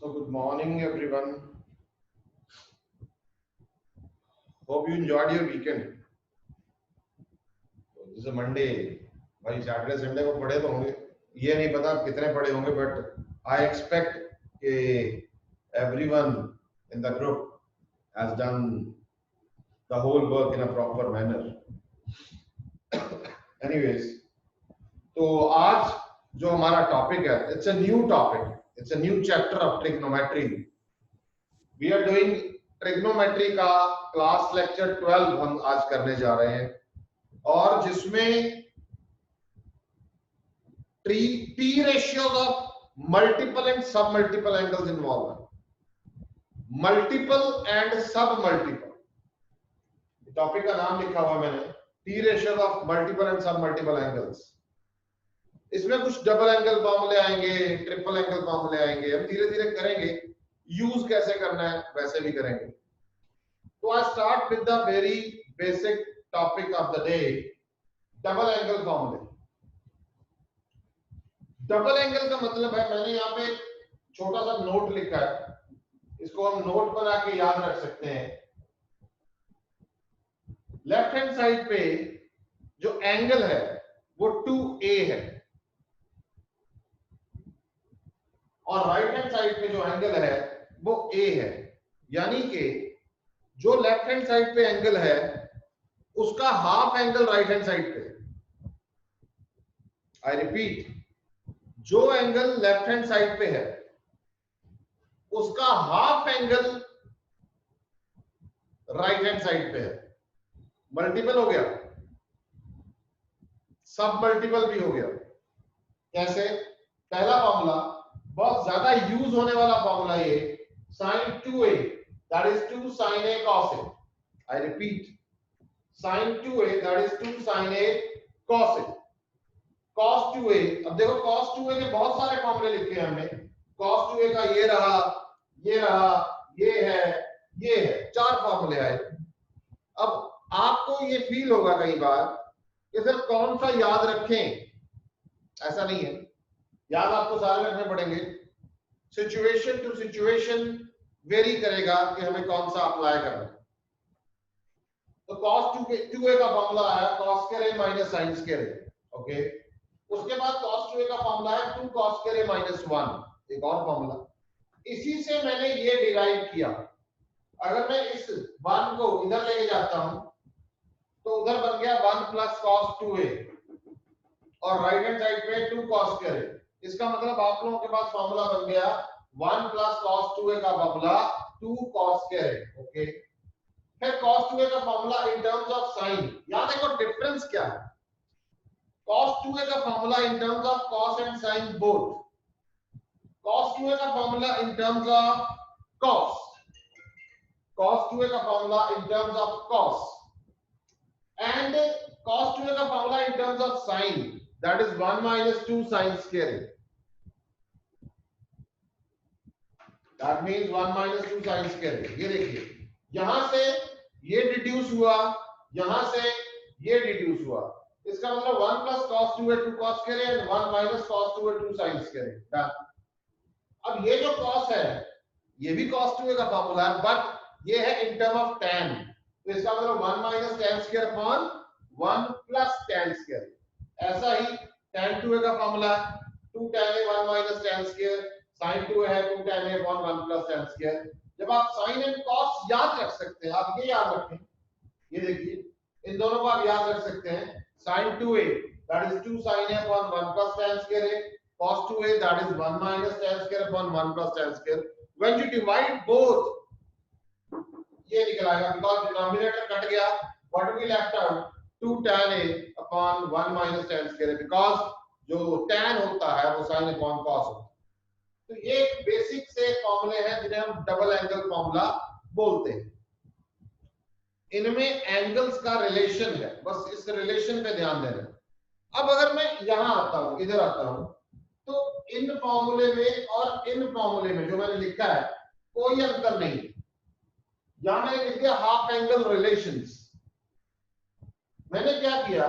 So good morning everyone. Hope you enjoyed your weekend. This is a Monday. भाई Saturday Sunday को पढ़े तो होंगे, ये नहीं पता आप कितने पढ़े होंगे, बट आई एक्सपेक्ट कि everyone in the group has done the whole work in a proper manner. Anyways, तो आज जो हमारा टॉपिक है, it's a new topic, it's a new chapter of trigonometry. We are doing trigonometry का class lecture 12 हम आज करने जा रहे हैं, और जिसमें T ratios of multiple and सब मल्टीपल एंगल्स इन्वॉल्व है। मल्टीपल एंड सब मल्टीपल टॉपिक का नाम लिखा हुआ मैंने, T ratios of multiple and सब मल्टीपल एंगल्स। इसमें कुछ डबल एंगल फॉर्मूले आएंगे, ट्रिपल एंगल फॉर्मूले आएंगे, हम धीरे धीरे करेंगे, यूज कैसे करना है वैसे भी करेंगे। तो I start with the very basic topic of the day, double angle फॉर्मूले। डबल एंगल का मतलब है, मैंने यहाँ पे छोटा सा नोट लिखा है, इसको हम नोट बना के याद रख सकते हैं। लेफ्ट हैंड साइड पे जो एंगल है वो 2a है, और राइट हैंड साइड पे जो एंगल है वो a है। यानी कि जो लेफ्ट हैंड साइड पे एंगल है उसका half angle right hand side पे। आई रिपीट, जो एंगल लेफ्ट हैंड साइड पे है उसका half angle right hand side पे है। मल्टीपल हो गया, सब मल्टीपल भी हो गया। कैसे? पहला फॉर्मूला, बहुत ज्यादा यूज होने वाला फॉर्मूला ये, sin 2a that is 2 sin a cos a। I repeat, sin 2a that is 2 sin a cos a। cos 2a, अब देखो cos 2a के बहुत सारे फॉर्मूले लिखे हैं हमने। cos 2a का ये रहा, ये रहा, ये है, ये है, 4 फॉर्मूले आए। अब आपको ये फील होगा कई बार कि सर कौन सा याद रखें, ऐसा नहीं है, याद आपको सारे रखने पड़ेंगे। सिचुएशन टू सिचुएशन वेरी करेगा कि हमें कौन सा अप्लाई करना है। तो cos 2a का फॉर्मूला आया cos square a minus sin square a। Okay, उसके बाद cos 2a का फॉर्मूला है 2 cos स्क्वायर a माइनस 1, एक और फॉर्मूला। इसी से मैंने ये डिराइव किया। अगर मैं इस 1 को इधर लेके जाता हूं तो उधर बन गया 1 प्लस cos 2a, और राइट हैंड साइड पे 2 cos स्क्वायर a। इसका मतलब आप लोगों के पास फॉर्मूला बन गया 1 प्लस cos 2a का formula 2 cos square a। Okay, फिर cos 2a का formula in terms of sine. यहां देखो डिफरेंस क्या है। cos 2a का formula in terms of cos and sin both. cos 2a का formula in terms of cos, cos 2a का formula in terms of cos, and cos 2a का formula in terms of sin, that is 1 minus 2 sin square a। That means 1 minus 2 sin square a। ये देखिए, यहां से ये deduce हुआ, यहां से ये डिड्यूस हुआ, इसका मतलब 1 plus cos 2a 2 cos square a and 1 minus cos 2a 2 sin square a। Done. अब ये जो cos है ये भी cos 2a का फॉर्मूला है, बट ये है इन टर्म ऑफ tan, तो इसका मतलब 1 minus tan square upon 1 plus tan square। ऐसा ही tan 2a का formula 2 tan a 1 minus tan square, sin 2a है 2 tan a upon 1 plus tan square। जब आप sin एंड cos याद रख सकते हैं, आप ये याद रखें, ये देखिए इन दोनों को आप याद रख सकते हैं। sin 2a that is 2 sin a upon 1 plus tan square a, cos 2a that is 1 minus tan square upon 1 plus tan square। when you divide both ये निकल आएगा, because denominator कट गया, what we left out 2 tan a upon 1 minus tan square a, because जो tan होता है वो sin upon cos होता है। तो ये एक बेसिक से फॉर्मूले हैं जिन्हें हम डबल एंगल फॉर्मूला बोलते हैं। इनमें एंगल्स का रिलेशन है, बस इस रिलेशन पे ध्यान देना। अब अगर मैं यहां आता हूं, इधर आता हूं, तो इन फॉर्मूले में और इन फॉर्मूले में जो मैंने लिखा है कोई अंतर नहीं है। यहां मैंने लिख दिया हाफ एंगल रिलेशंस। मैंने क्या किया,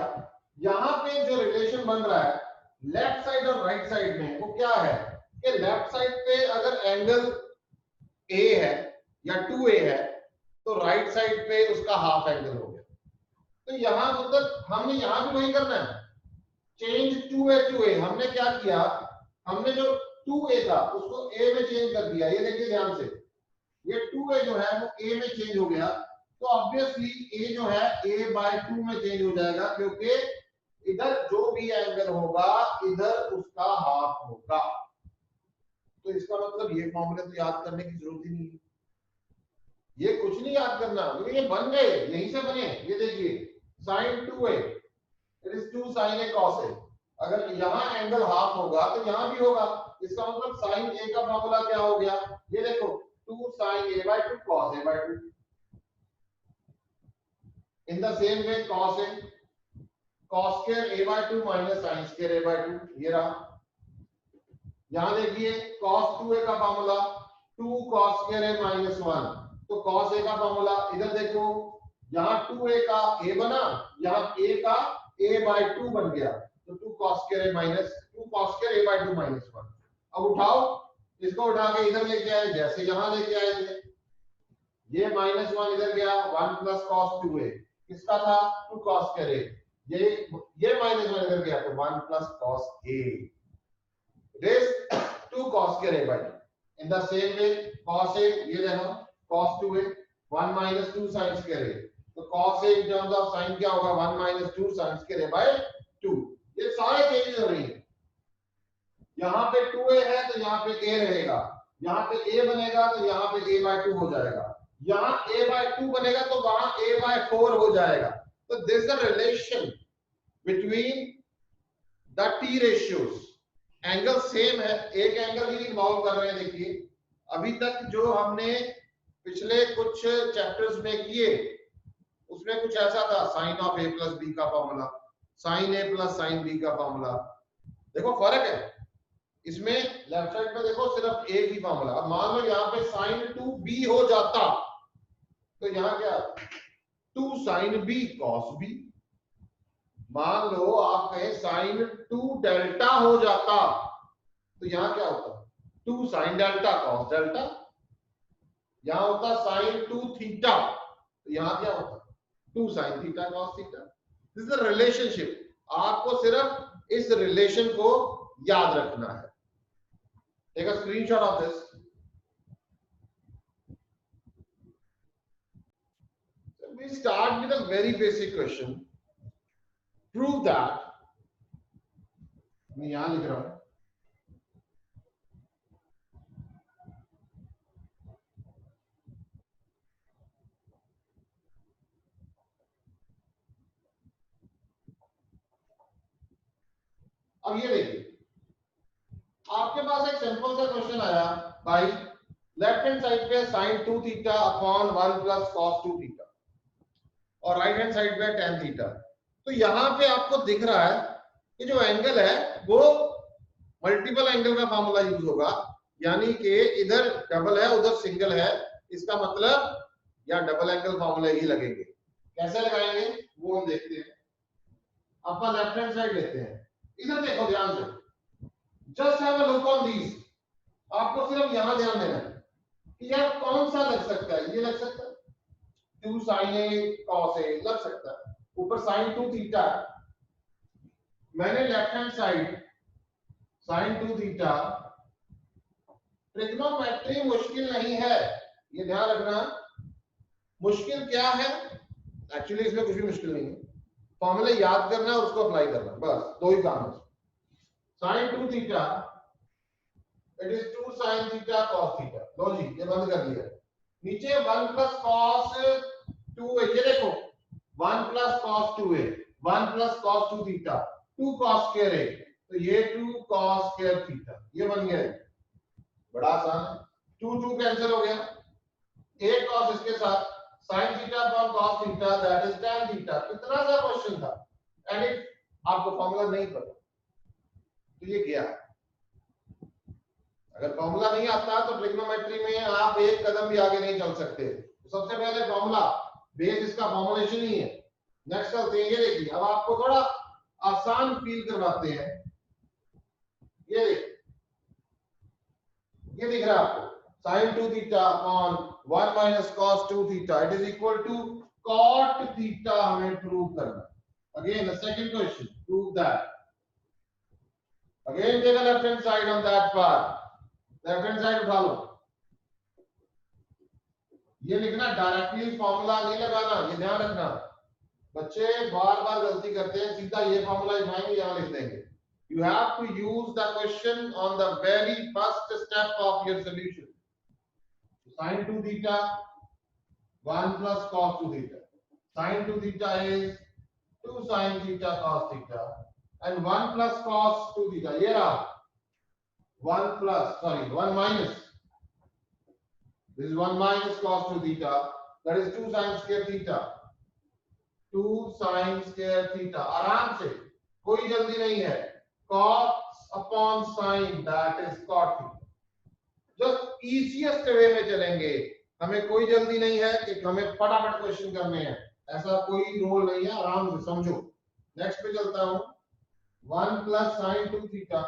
यहां पे जो रिलेशन बन रहा है लेफ्ट साइड और राइट साइड में, वो क्या है कि लेफ्ट साइड पे अगर एंगल ए है या 2a है तो राइट साइड पे उसका हाफ एंगल हो गया। तो यहां मतलब हमने यहां भी वही करना है, चेंज 2a टू a। हमने क्या किया, हमने जो 2a था उसको a में चेंज कर दिया। ये देखिए ध्यान से, ये 2a जो है वो a में चेंज हो गया, तो ऑब्वियसली a जो है a/2 में चेंज हो जाएगा, क्योंकि इधर जो भी एंगल होगा इधर उसका हाफ होगा। तो इसका मतलब ये फॉर्मूले तो याद करने की जरूरत ही नहीं है, ये कुछ नहीं याद करना, क्योंकि ये बन गए, यहीं से बने। ये देखिए sin 2a it is 2 sin a cos a। अगर यहाँ एंगल हाफ होगा तो यहाँ भी होगा, इसका मतलब sin a का फॉर्मूला क्या हो गया, ये देखो 2 sin a/2 cos a/2। In the same way cos a cos square a/2 minus sin square a/2, ये रहा। यहां देखिए cos 2a का formula 2 cos square a minus 1, तो cos a का फॉर्मूला इधर देखो, यहां 2a का a बना, यहां a का a/2 बन गया, तो 2 cos square a minus 2 cos square a/2 minus 1। अब उठाओ, इसको उठा के इधर लेके आए, जैसे यहां लेके आए थे, ये -1 इधर गया, 1 plus cos 2a किसका था 2 cos square a, ये -1 इधर गया तो 1 plus cos a, it is 2 cos square a/2। in the same way cos a, ये देखो cos 2a 1 minus 2 sin square a, तो cos a in terms of sin क्या होगा 1 minus 2 sin square a/2। ये सारे चेंजेस हो रही है, यहाँ पे 2a है तो यहाँ पे a रहेगा, यहाँ पे a बनेगा तो यहाँ पे a/2 हो जाएगा, यहाँ a/2 बनेगा तो वहां a/4 हो जाएगा। तो this is the relation between the t ratios. Angle same है, एक एंगल ही इन्वॉल्व कर रहे हैं। देखिए अभी तक जो हमने पिछले कुछ चैप्टर्स में किए उसमें कुछ ऐसा था, sin of a plus b का formula, sin a plus sin b का फॉर्मूला, देखो फर्क है इसमें। लेफ्ट साइड पे देखो सिर्फ एक ही फॉर्मूला। अब मान लो यहाँ पे sin 2b हो जाता तो यहाँ क्या 2 sin b cos b। मान लो आप कहें sin 2 डेल्टा हो जाता तो यहाँ क्या होता 2 sin डेल्टा cos डेल्टा। यहाँ होता sin 2 थीटा तो यहाँ क्या होता 2 sin theta cos theta. This is the relationship, आपको सिर्फ इस रिलेशन को याद रखना है। Take a screenshot of this. We start with a very basic question. Prove that, मैं यहां लिख रहा हूं, अब ये देखिए आपके पास एक सिंपल सा क्वेश्चन आया भाई, लेफ्ट हैंड साइड पे sin 2 theta upon 1 plus cos 2 theta और राइट हैंड साइड पे tan थीटा। तो यहां पे आपको दिख रहा है कि जो एंगल है वो मल्टीपल एंगल का फॉर्मूला यूज होगा, यानी कि इधर डबल है उधर सिंगल है, इसका मतलब या डबल एंगल फॉर्मूला ही लगेंगे। कैसे लगाएंगे वो हम देखते हैं। अपन लेफ्ट हैंड साइड लेते हैं, इधर देखो ध्यान से, just have a look on these. आपको सिर्फ यहां ध्यान देना है कि यार कौन सा लग सकता है, ये लग सकता है 2 sin a cos a लग सकता है, ऊपर sin 2 थीटा, मैंने left hand side sin 2 theta. Trigonometry मुश्किल नहीं है, ये ध्यान रखना। मुश्किल क्या है, एक्चुअली इसमें कुछ भी मुश्किल नहीं है, फॉर्मूले याद करना और उसको अप्लाई करना, बस दो ही काम है। sin 2 theta it is 2 sin theta cos theta, लो जी ये बंद कर दिया। नीचे 1 प्लस cos 2a, ये देखो 1 plus cos 2a 1 plus cos 2 theta 2 cos square a, तो ये 2 cos square थीटा ये बन गया। बड़ा आसान है, 2 2 कैंसिल हो गया, एक cos इसके साथ sin theta upon cos theta that is tan theta. कितना सा क्वेश्चन था, एंड इफ आपको फॉर्मूला नहीं पता तो ये गया। अगर फॉर्मूला नहीं आता तो ट्रिग्नोमेट्री में आप एक कदम भी आगे नहीं चल सकते। तो सबसे पहले फॉर्मूला, बेस इसका फॉर्मुलेशन ही है। नेक्स्ट चलते हैं, ये देखिए अब आपको थोड़ा आसान फील करवाते हैं। ये देखिए, ये दिख रहा है आपको, sin 2 theta upon 1 minus cos 2 theta, it is equal to cot theta हमें प्रूव करना. Again the second question, prove that. Again take a left hand side on that part. Left hand side उठा लो. ये लिखना directly formula नहीं लगाना, ये ध्यान रखना. बच्चे बार बार गलती करते हैं, सीधा ये फॉर्मूला उठाएंगे यहां लिख देंगे. You have to use the question on the very first step of your solution. Sin 2 theta 1 plus cos 2 theta. Sin 2 theta is 2 sin theta cos theta and 1 plus cos 2 theta. ये रहा 1 minus. This is 1 minus cos 2 theta. That is 2 sin square theta. 2 sin square theta. आराम से, कोई जल्दी नहीं है. Cos upon sin, that is cot theta. Just easiest way में चलेंगे. हमें कोई जल्दी नहीं है कि हमें फटाफट क्वेश्चन करने हैं, ऐसा कोई रोल नहीं है. आराम से समझो. नेक्स्ट पे चलता हूं. 1 plus sin 2 theta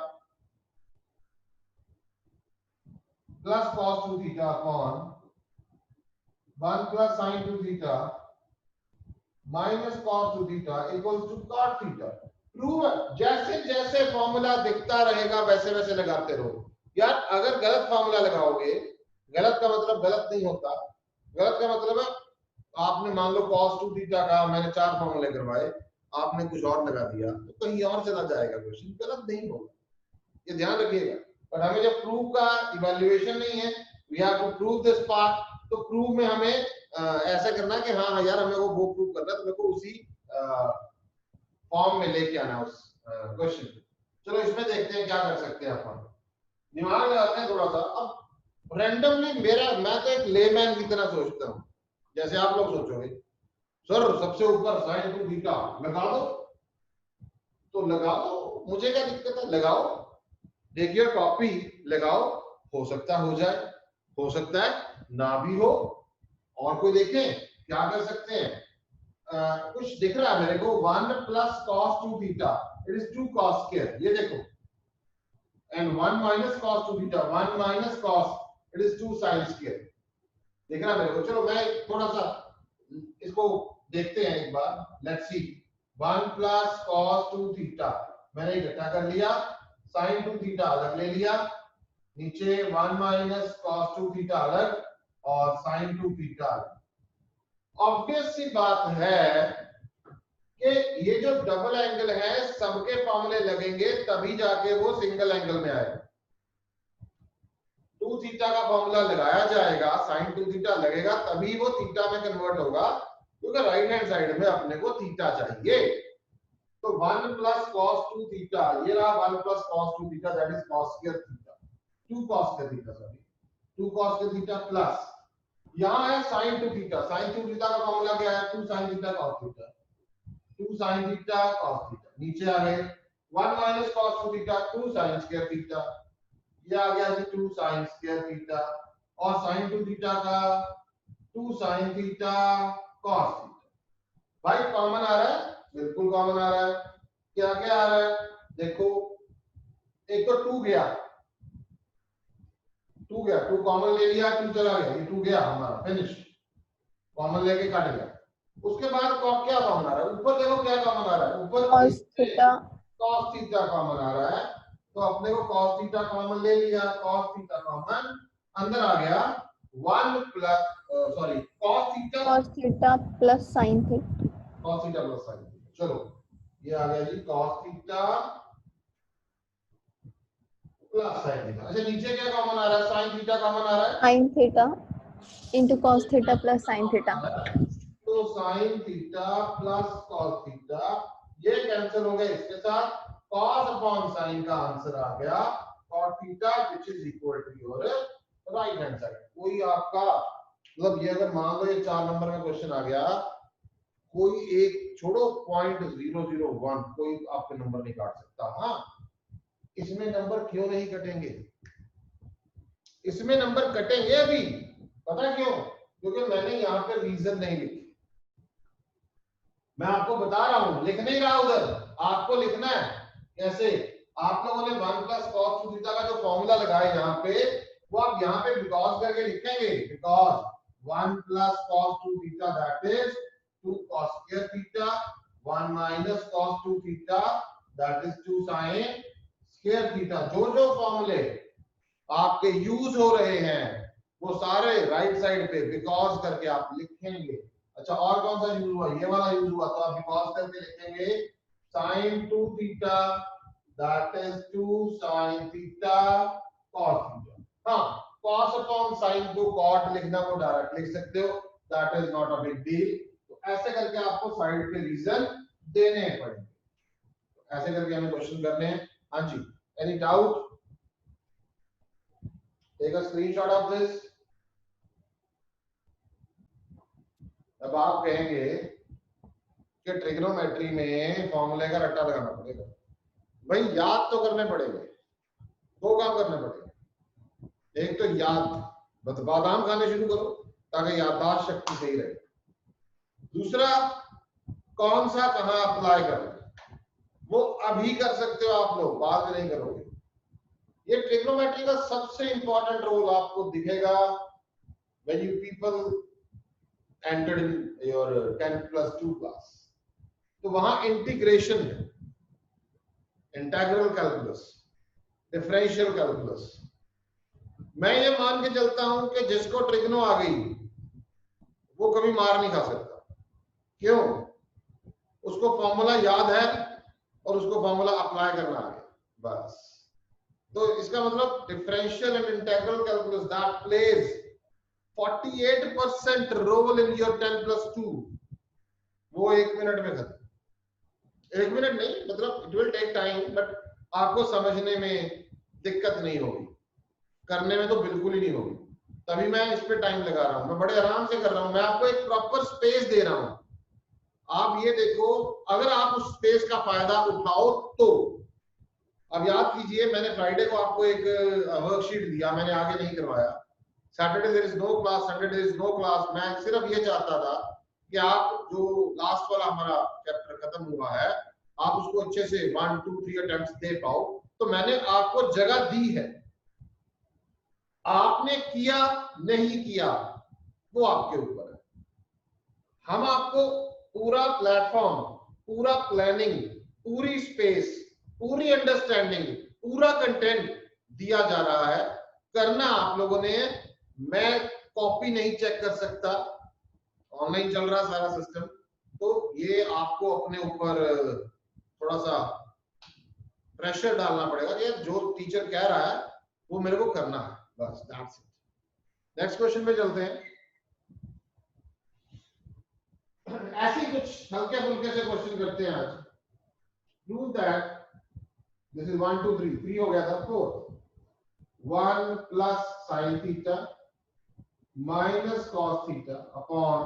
plus cos 2 theta upon 1 plus sin 2 theta minus cos 2 theta equals to cot theta. Prove. जैसे जैसे फॉर्मूला दिखता रहेगा वैसे वैसे लगाते रहो. यार अगर गलत फॉर्मूला लगाओगे, गलत का मतलब गलत नहीं होता. गलत का मतलब है आपने मान लो cos 2 थीटा का मैंने 4 फॉर्मूले करवाए, आपने कुछ और लगा दिया तो कहीं और चला जाएगा क्वेश्चन, गलत नहीं होगा. ये ध्यान रखिएगा. पर हमें जब प्रूव का इवैल्यूएशन नहीं है, we have to prove this part. तो प्रूव में हमें ऐसा करना है कि हाँ यार हमें वो प्रूव करना है, तो मेरे को उसी फॉर्म में लेके आना उस क्वेश्चन. चलो इसमें देखते हैं क्या कर सकते हैं अपन. दिमाग लगाते हैं थोड़ा सा. अब रैंडमली मैं तो एक लेमैन की तरह सोचता हूँ, जैसे आप लोग सोचोगे सर सबसे ऊपर sin 2 थीटा लगा दो, तो लगा दो, मुझे क्या दिक्कत है, लगाओ. देखिए कॉपी लगाओ, हो सकता हो जाए, हो सकता है ना भी हो. और कोई देखें क्या कर सकते हैं. कुछ दिख रहा है मेरे को. 1 plus cos 2 theta, it is 2 cos square. ये देखो. And 1 minus cos 2 theta, 1 minus cos, it is 2 sin square. दिख रहा है मेरे को. चलो मैं थोड़ा सा इसको देखते हैं एक बार. Let's see. 1 plus cos 2 theta मैंने इकट्ठा कर लिया. sin 2 theta अलग ले लिया. नीचे 1 minus cos 2 theta अलग और sin 2 theta अलग. ऑब्वियस सी बात है कि ये जो डबल एंगल है सबके फॉर्मूले लगेंगे तभी जाके वो सिंगल एंगल में आएगा. 2 थीटा का फॉर्मूला लगाया जाएगा, sin 2 थीटा लगेगा तभी वो थीटा में कन्वर्ट होगा, क्योंकि राइट हैंड साइड में अपने को थीटा चाहिए. तो 1 plus cos 2 थीटा, ये रहा 1 plus cos 2 theta, that is cos square theta. 2 cos square theta, sorry 2 cos square theta plus यहां है sin 2 थीटा. sin 2 थीटा का फॉर्मूला क्या है, 2 sin theta cos theta. 2 sin theta cos theta. नीचे आ गए 1 minus cos 2 theta, 2 sin square theta. ये आ गया जी 2 sin square थीटा. और sin 2 थीटा का 2 sin थीटा cos थीटा. भाई कॉमन आ रहा है, बिल्कुल कॉमन आ रहा है. क्या क्या आ रहा है देखो. एक तो 2 गया, 2 कॉमन ले लिया, 2 चला गया, ये 2 गया हमारा, फिनिश. कॉमन लेके काट गया. उसके बाद क्या कॉमन आ रहा है, ऊपर देखो क्या कॉमन आ रहा है. ऊपर cos थीटा कॉमन आ रहा है, तो अपने को cos थीटा कॉमन ले लिया. cos थीटा कॉमन अंदर आ गया 1 plus cos theta plus sin theta. cos theta plus sin theta. चलो ये आ गया जी cos theta plus sin theta. अच्छा नीचे क्या कॉमन आ रहा है, sin थीटा कॉमन आ रहा है, sin theta into cos theta plus sin theta. तो sin theta plus cos theta ये कैंसिल हो गए इसके साथ. cos अपॉन sin का आंसर आ गया cot theta which is equal to your right hand side. कोई आपका मतलब ये अगर मान लो ये 4 नंबर में क्वेश्चन आ गया, कोई एक छोड़ो 0.001 कोई आपके नंबर नहीं काट सकता. हाँ इसमें नंबर क्यों नहीं कटेंगे, इसमें नंबर कटेंगे अभी. पता क्यों, क्योंकि मैंने यहाँ पे रीजन नहीं लिखी. मैं आपको बता रहा हूं, लिख नहीं रहा उधर, आपको लिखना है. कैसे, आप लोगों ने 1 plus cos 2 थीटा का जो फॉर्मूला लगाया यहाँ पे, वो आप यहाँ पे बिकॉज करके लिखेंगे, because 1 plus cos 2 theta that is 2 cos square theta, 1 minus cos 2 theta that is 2 sine square theta. जो जो फॉर्मूले आपके यूज हो रहे हैं वो सारे राइट साइड पे बिकॉज करके आप लिखेंगे। अच्छा, और कौन सा यूज हुआ? ये वाला यूज हुआ, तो आप बिकॉज करके लिखेंगे sin 2 theta that is 2 sin theta cos theta. हाँ, cos अपॉन sin को cot लिखना वो डायरेक्ट लिख सकते हो, that is not a big deal. तो ऐसे करके आपको साइड पे रीजन देने पड़ेंगे, ऐसे करके हमें क्वेश्चन करने हैं। हाँ जी, any doubt? Take a screenshot of this. अब आप कहेंगे कि ट्रिग्नोमेट्री में फॉर्मूले का रट्टा लगाना पड़ेगा। भाई याद तो करने पड़ेंगे, दो काम करने पड़ेंगे। एक तो याद, बादाम खाने शुरू करो ताकि याददाश्त शक्ति सही रहे। दूसरा, कौन सा कहां अप्लाई करना, वो अभी कर सकते हो आप लोग, बाद में नहीं करोगे। ये ट्रिग्नोमेट्री का सबसे इंपॉर्टेंट रोल आपको दिखेगा when you people entered in your 10+2 class. तो वहां इंटीग्रेशन है, इंटीग्रल कैलकुलस, डिफरेंशियल कैलकुलस। मैं ये मान के चलता हूं कि जिसको ट्रिग्नो आ गई वो कभी मार नहीं खा सकता। क्यों? उसको फॉर्मूला याद है और उसको फॉर्मूला अप्लाई करना आ गया, बस। तो इसका मतलब differential and integral calculus that plays 48% role in your 10+2, वो 1 मिनट में खत्म। 1 मिनट नहीं, मतलब it will take time, but आपको समझने में दिक्कत नहीं होगी, करने में तो बिल्कुल ही नहीं होगी। तभी मैं इस पे टाइम लगा रहा हूं, मैं बड़े आराम से कर रहा हूं, मैं आपको एक प्रॉपर स्पेस दे रहा हूं। आप ये देखो, अगर आप उस स्पेस का फायदा उठाओ तो। अब याद कीजिए, मैंने फ्राइडे को आपको एक वर्कशीट दिया, मैंने आगे नहीं करवाया। Saturday there is no class, Sunday there is no class. मैं सिर्फ ये चाहता था कि आप जो लास्ट वाला हमारा चैप्टर खत्म हुआ है, आप उसको अच्छे से 1 2 3 अटेम्प्ट्स दे पाओ। तो मैंने आपको जगह दी है, आपने किया नहीं किया वो आपके ऊपर है। हम आपको पूरा प्लेटफॉर्म, पूरा प्लानिंग, पूरी स्पेस, पूरी अंडरस्टैंडिंग, पूरा कंटेंट दिया जा रहा है। करना आप लोगों ने, मैं कॉपी नहीं चेक कर सकता, ऑनलाइन चल रहा सारा सिस्टम। तो ये आपको अपने ऊपर थोड़ा सा प्रेशर डालना पड़ेगा कि जो टीचर कह रहा है वो मेरे को करना है, बस दैट्स इट। नेक्स्ट क्वेश्चन पे चलते हैं। ऐसे ही कुछ हल्के फुल्के से क्वेश्चन करते हैं आज। प्रूव दैट दिस इज 1 2 3 हो गया था, 4 1 plus sine theta minus cos theta upon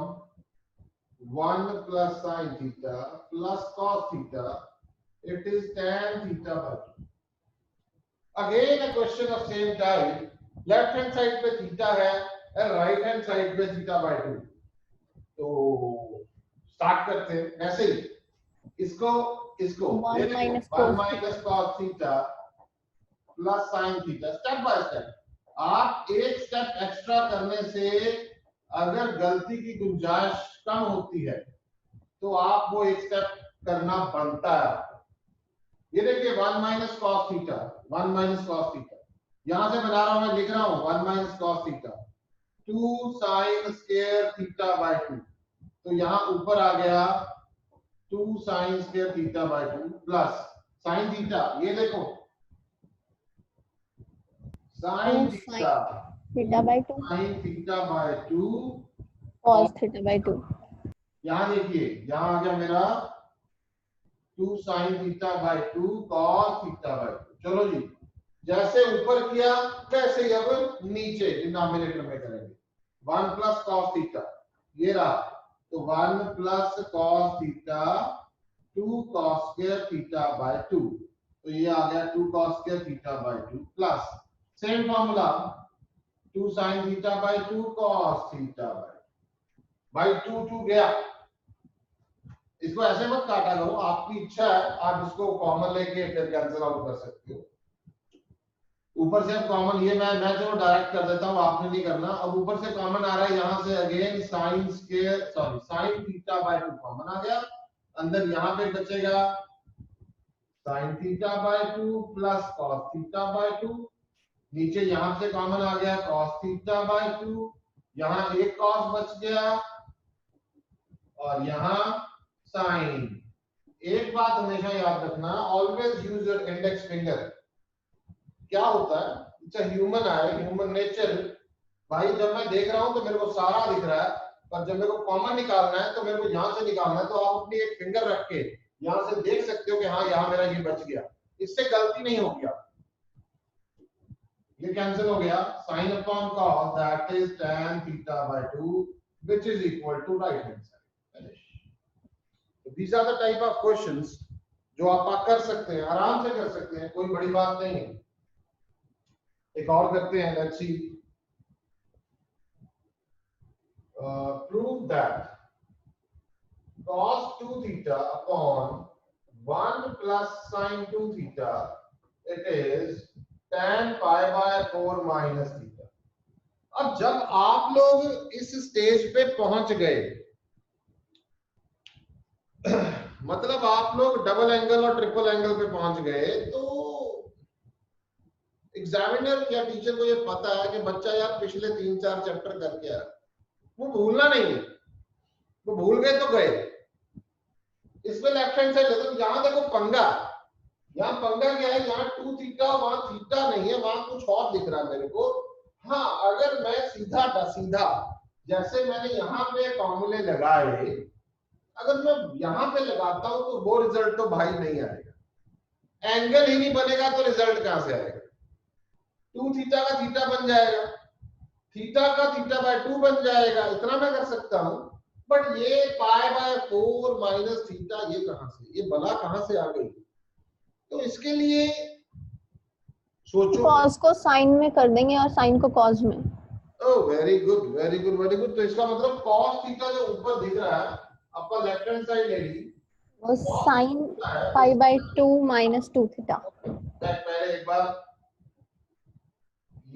1 plus sine theta plus cos theta, it is tan theta by 2. Again a question of same type. Left hand side पे theta है और right hand side पे theta by 2। तो start करते हैं ऐसे ही, इसको 1 minus cos theta plus sine theta, step by step. आप एक स्टेप एक्स्ट्रा करने से अगर गलती की गुंजाइश कम होती है तो आप वो एक स्टेप करना बनता है। ये देखिए 1 minus cos theta, 1 minus cos theta, यहां से बना रहा हूं, मैं लिख रहा हूं 1 minus cos theta 2 sine square theta by 2। तो यहां ऊपर आ गया 2 sine square theta by 2 plus sine theta, ये देखो sign theta by 2 sign theta by 2 cos theta by 2। यहां देखिए, यहां आ गया मेरा 2 sign theta by 2 cos theta by 2। चलो जी, जैसे ऊपर किया वैसे ही अब नीचे डिनोमिनेटर में करेंगे। 1 प्लस कॉस थीटा, ये रहा, तो 1 plus cos theta 2 cos square theta by 2। तो ये आ गया 2 cos square theta by 2 plus same formula 2 sign theta by 2 cos theta by 2 गया। इसको ऐसे मत काटा करो, आपकी इच्छा है, आप इसको कॉमन लेके फिर कैंसिल आउट कर सकते हो। ऊपर से अब कॉमन, ये मैं चलो डायरेक्ट कर देता हूँ, आपने नहीं करना। अब ऊपर से कॉमन आ रहा है, यहाँ से again sine square sorry sine theta by 2 common आ गया। अंदर यहाँ पे बचेगा sine theta by 2 plus cos theta by 2। नीचे यहाँ से कॉमन आ गया कॉस थीटा बाय 2, यहाँ एक कॉस बच गया और यहाँ साइन। एक बात हमेशा याद रखना, always use your index finger. क्या होता है, इट्स अ ह्यूमन नेचर। भाई जब मैं देख रहा हूं तो मेरे को सारा दिख रहा है, पर जब मेरे को कॉमन निकालना है तो मेरे को यहां से निकालना है, तो आप अपनी एक फिंगर रख के यहां से देख सकते हो कि हाँ यहाँ मेरा ये बच गया, इससे गलती नहीं होगी। ये कैंसिल हो गया, sin upon cos that is tan theta by 2 which is equal to right hand side. Finish. So these are the type of questions जो आप कर सकते हैं, आराम से कर सकते हैं, कोई बड़ी बात नहीं है। एक और करते हैं, let's see. Prove that cos 2 theta upon 1 plus sin 2 theta it is tan pi by 4 minus theta. अब जब आप लोग इस स्टेज पे पहुंच गए, मतलब आप लोग डबल एंगल और ट्रिपल एंगल पे पहुंच गए, तो एग्जामिनर या टीचर को ये पता है कि बच्चा यार पिछले 3-4 चैप्टर करके आया, वो भूलना नहीं है, वो भूल गए तो गए। इसमें लेफ्ट हैंड साइड तो यहां देखो पंगा, यहाँ पंगा क्या है, यहाँ 2 थीटा वहां थीटा नहीं है, वहां कुछ और दिख रहा है मेरे को। हाँ, अगर मैं सीधा जैसे मैंने यहाँ पे फॉर्मूले लगाए, अगर मैं यहाँ पे लगाता हूं तो वो रिजल्ट तो भाई नहीं आएगा। एंगल ही नहीं बनेगा तो रिजल्ट कहां से आएगा? 2 थीटा का थीटा बन जाएगा, थीटा का थीटा बाय 2 बन जाएगा, इतना मैं कर सकता हूं। बट ये पाई बाय 4 माइनस थीटा, ये कहां से, ये बला कहां से आ गई? तो इसके लिए सोचो, कॉस को साइन में कर देंगे और साइन को कॉस में। Oh very good very good very good. तो इसका मतलब कॉस थीटा जो ऊपर दिख रहा है, आपका लेफ्ट हैंड साइड ले ली, वो sine pi by 2 minus 2 theta. पहले एक बार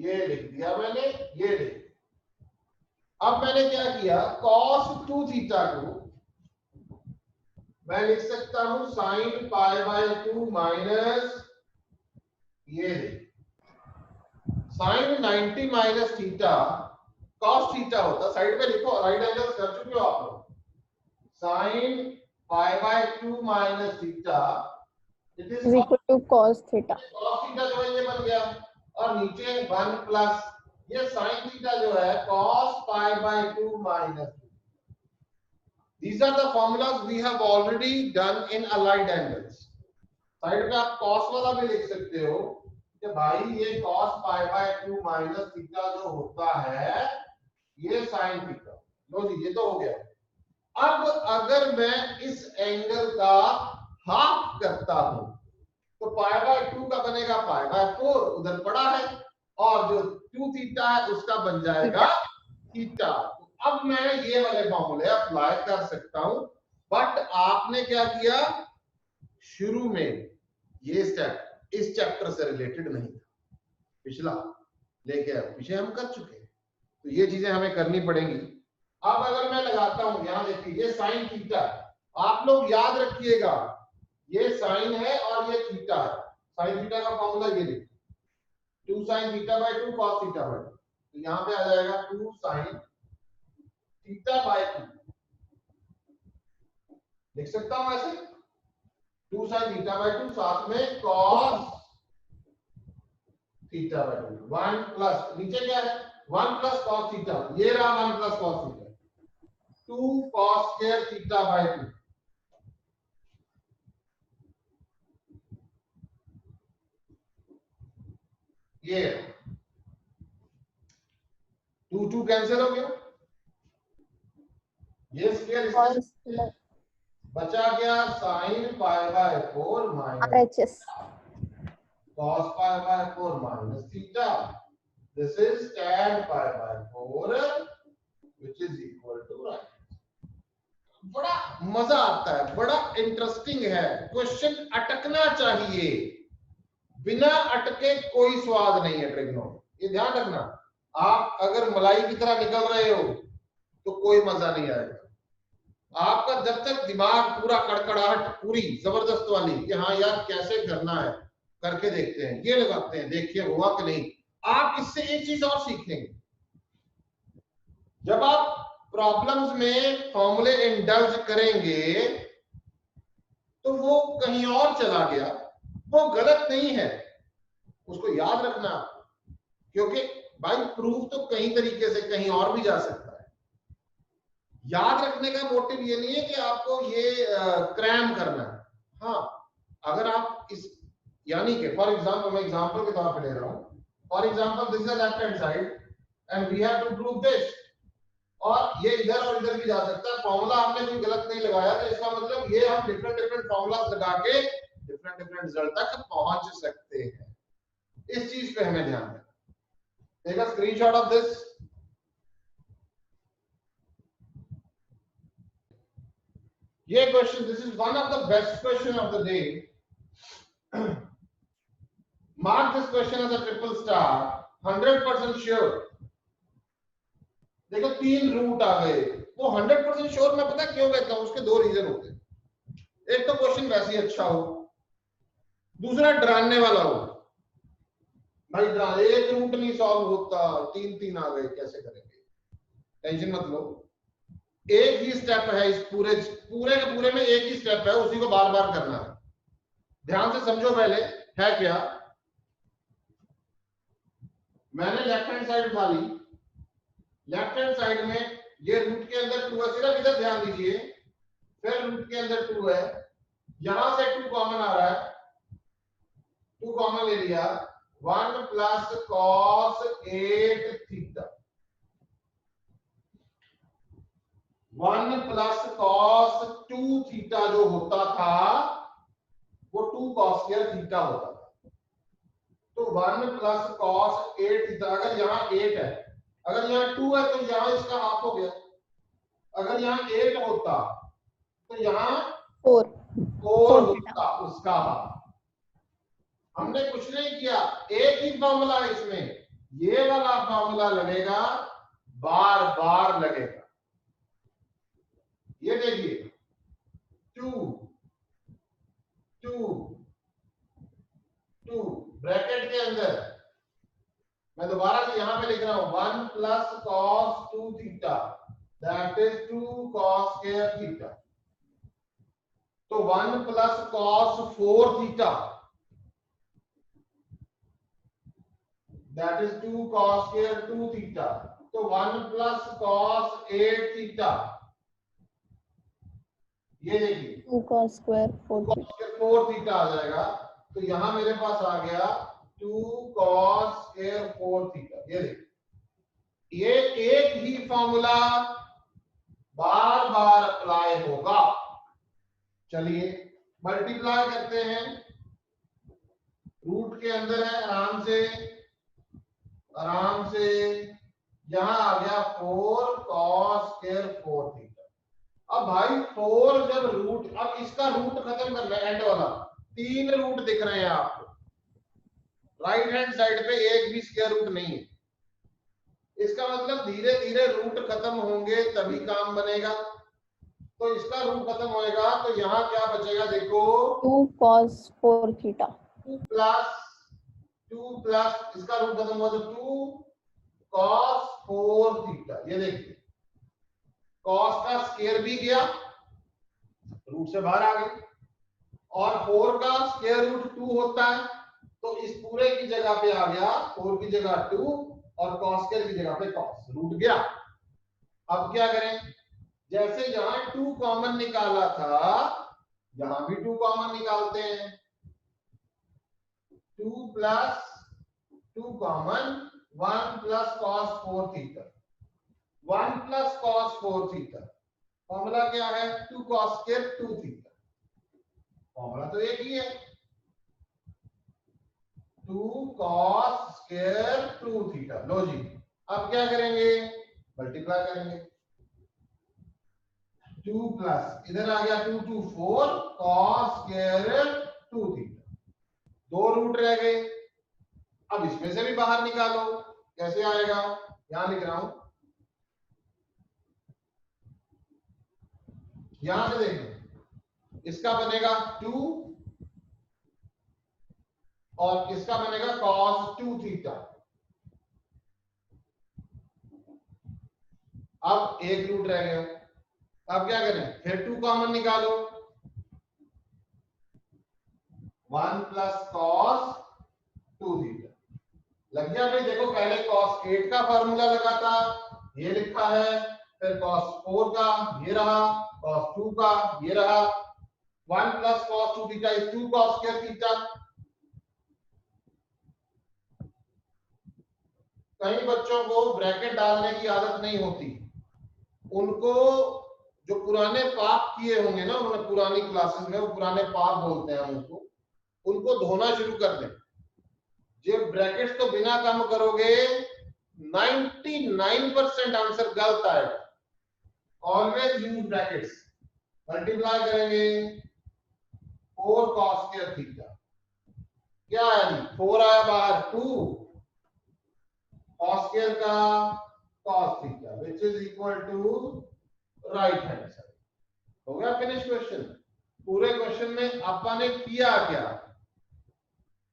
ये लिख दिया मैंने, ये लिख। अब मैंने क्या किया, cos 2 थीटा को मैं लिख सकता हूं sin पाई बाय 2 माइनस ये sin 90 minus theta cos theta होता, साइड पे लिखो, राइट एंगल्स कर चुके हो आप लोग। sin pi by 2 minus theta it is equal to cos theta. cos theta जो है ये बन गया, और नीचे 1 प्लस ये sin थीटा जो है cos pi by 2 minus. These are the formulas we have already done in allied angles. Side पे आप cos वाला भी लिख सकते हो कि भाई ये cos pi by 2 minus theta जो होता है ये sin थीटा। लो जी, ये तो हो गया। अब अगर मैं इस एंगल का हाफ करता हूं तो पाई बाय 2 का बनेगा पाई बाय 4, उधर पड़ा है, और जो 2 थीटा है उसका बन जाएगा थीटा। अब मैं ये वाले फॉर्मूले अप्लाई कर सकता हूं, बट आपने क्या किया, शुरू में ये स्टेप इस चैप्टर से रिलेटेड नहीं था, पिछला लेके आए, पीछे हम कर चुके हैं, तो ये चीजें हमें करनी पड़ेंगी। अब अगर मैं लगाता हूं, यहां देखिए ये साइन थीटा, आप लोग याद रखिएगा ये साइन है और ये थीटा है। साइन थीटा का फॉर्मूला ये देखिए 2 sin theta by 2 cos theta by 2, तो यहां पे आ जाएगा 2 sin थीटा बाय 2, लिख सकता हूं ऐसे 2 sin थीटा बाय 2 साथ में cos थीटा बाय 2, 1 प्लस नीचे क्या है 1 प्लस cos थीटा, ये रहा 1 plus cos theta, 2 cos square theta by 2। ये 2 कैंसिल हो गया, ये स्क्वायर बचा गया sin pi by 4 minus RHS cos pi by 4 minus theta, this is tan pi by 4 which is equal to right। बड़ा मजा आता है, बड़ा इंटरेस्टिंग है, क्वेश्चन अटकना चाहिए। बिना अटके कोई स्वाद नहीं है ट्रिग्नोमेट्री, ये ध्यान रखना। आप अगर मलाई की तरह निकल रहे हो तो कोई मजा नहीं आएगा आपका, जब तक दिमाग पूरा कड़कड़ाहट पूरी जबरदस्त वाली कि हाँ यार कैसे करना है, करके देखते हैं, ये लगाते हैं, देखिए हुआ कि नहीं। आप इससे एक चीज और सीखेंगे, जब आप प्रॉब्लम्स में फॉर्मूले इंडल्ज करेंगे तो वो कहीं और चला गया, वो गलत नहीं है, उसको याद रखना आपको, क्योंकि भाई प्रूफ तो कई तरीके से कहीं और भी जा सकता है। याद रखने का मोटिव ये नहीं है कि आपको ये क्रैम करना है। हाँ, अगर आप इस, यानी कि फॉर एग्जांपल, मैं एग्जांपल के तौर पे ले रहा हूं, for example this is left hand side and we have to prove this, और ये इधर और इधर भी जा सकता है, फॉर्मूला हमने कोई गलत नहीं लगाया, तो इसका मतलब ये हम डिफरेंट डिफरेंट फॉर्मूलास लगा के डिफरेंट डिफरेंट रिजल्ट तक पहुंच सकते हैं। इस चीज पे हमें ध्यान देना। Take a screenshot of this. ये question, this is one of the best question of the day. Mark this question as a triple star, 100% sure. देखो 3 रूट आ गए, वो 100% श्योर मैं पता क्यों कहता हूं, उसके 2 रीजन होते हैं। एक तो क्वेश्चन वैसे ही अच्छा हो, दूसरा डराने वाला हो। भाई एक रूट नहीं सॉल्व होता, 3 आ गए, कैसे करेंगे? टेंशन मत लो, एक ही स्टेप है, इस पूरे पूरे के पूरे में एक ही स्टेप है, उसी को बार बार करना है। ध्यान से समझो, पहले है क्या, मैंने लेफ्ट हैंड साइड उठा ली, लेफ्ट हैंड साइड में ये रूट के अंदर 2 है, सिर्फ इधर ध्यान दीजिए, फिर रूट के अंदर 2 है, यहां से 2 कॉमन आ रहा है, 2 कॉमन ले लिया, 1 plus cos 8 theta, 1 plus cos 2 theta जो होता था वो 2 कॉस स्क्वायर थीटा होता था। तो 1 प्लस कॉस 8 थीटा, अगर यहाँ 8 है, अगर यहाँ 2 है तो यहाँ इसका हाफ हो गया, अगर यहाँ 8 होता तो यहाँ 4 होता उसका हाफ। हमने कुछ नहीं किया, एक ही फॉर्मूला है इसमें, ये वाला फॉर्मूला लगेगा, बार बार लगेगा। ये देखिए 2 2 2 ब्रैकेट के अंदर, मैं दोबारा से यहां पे लिख रहा हूं, 1 plus cos 2 theta that is 2 cos square theta, तो 1 plus cos 4 theta that is 2 cos square 2 theta, तो 1 plus cos 8 theta, ये देखिए 2 cos square 4 थीटा आ जाएगा, तो यहां मेरे पास आ गया 2 cos square 4 थीटा। ये देखिए, ये एक ही फॉर्मूला बार बार अप्लाई होगा। चलिए मल्टीप्लाई करते हैं, रूट के अंदर है, आराम से यहां आ गया 4 cos square 4 थीटा। अब भाई 4 जब रूट, अब इसका रूट खत्म करना है, एंड वाला 3 रूट दिख रहे हैं आपको, राइट हैंड साइड पे एक भी स्क्वायर रूट नहीं है, इसका मतलब धीरे धीरे रूट खत्म होंगे तभी काम बनेगा। तो इसका रूट खत्म होएगा तो यहाँ क्या बचेगा, देखो 2 cos 4 theta 2 प्लस इसका रूट खत्म हुआ तो 2 cos 4 थीटा। ये देखिए cos का स्क्वायर भी गया, रूट से बाहर आ गई, और 4 का स्क्वायर रूट 2 होता है, तो इस पूरे की जगह पे आ गया 4 की जगह 2 और cos स्क्वायर की जगह पे cos, रूट गया। अब क्या करें, जैसे यहां 2 कॉमन निकाला था, यहां भी 2 कॉमन निकालते हैं, 2 plus 2 common, 1 plus cos 4 theta, 1 plus cos 4 theta, formula क्या है, 2 cos स्क्वायर 2 थीटा, फॉर्मूला तो एक ही है, 2 cos स्क्वायर 2 थीटा। लो जी, अब क्या करेंगे, मल्टीप्लाई करेंगे, 2 प्लस इधर आ गया 2 2 4 cos स्क्वायर 2 थीटा, 2 रूट रह गए। अब इसमें से भी बाहर निकालो, कैसे आएगा? यहां लिख रहा हूं, यहां से देखो, इसका बनेगा 2 और इसका बनेगा cos 2 थीटा। अब एक रूट रह गया, अब क्या करें? फिर 2 कॉमन निकालो, 1 प्लस cos 2 थीटा। लग गया भाई? देखो पहले cos 8 का फार्मूला लगा था, ये लिखा है, फिर cos 4 का ये रहा, cos 2 का ये रहा। 1 plus cos 2 theta is 2 cos square theta. कई बच्चों को ब्रैकेट डालने की आदत नहीं होती, उनको जो पुराने पाप किए होंगे ना, उन्होंने पुरानी क्लासेस में, वो पुराने पाप बोलते हैं उनको धोना शुरू कर दें। जो ब्रैकेट्स तो बिना कम करोगे 99% आंसर गलत आएगा। Always use brackets. मल्टीप्लाई करेंगे 4 cos स्क्वायर थीटा, क्या है? 4 आया बाहर, 2 cos स्क्वायर का cos theta which is equal to right hand side. हो गया फिनिश क्वेश्चन। पूरे क्वेश्चन में अपन ने किया क्या?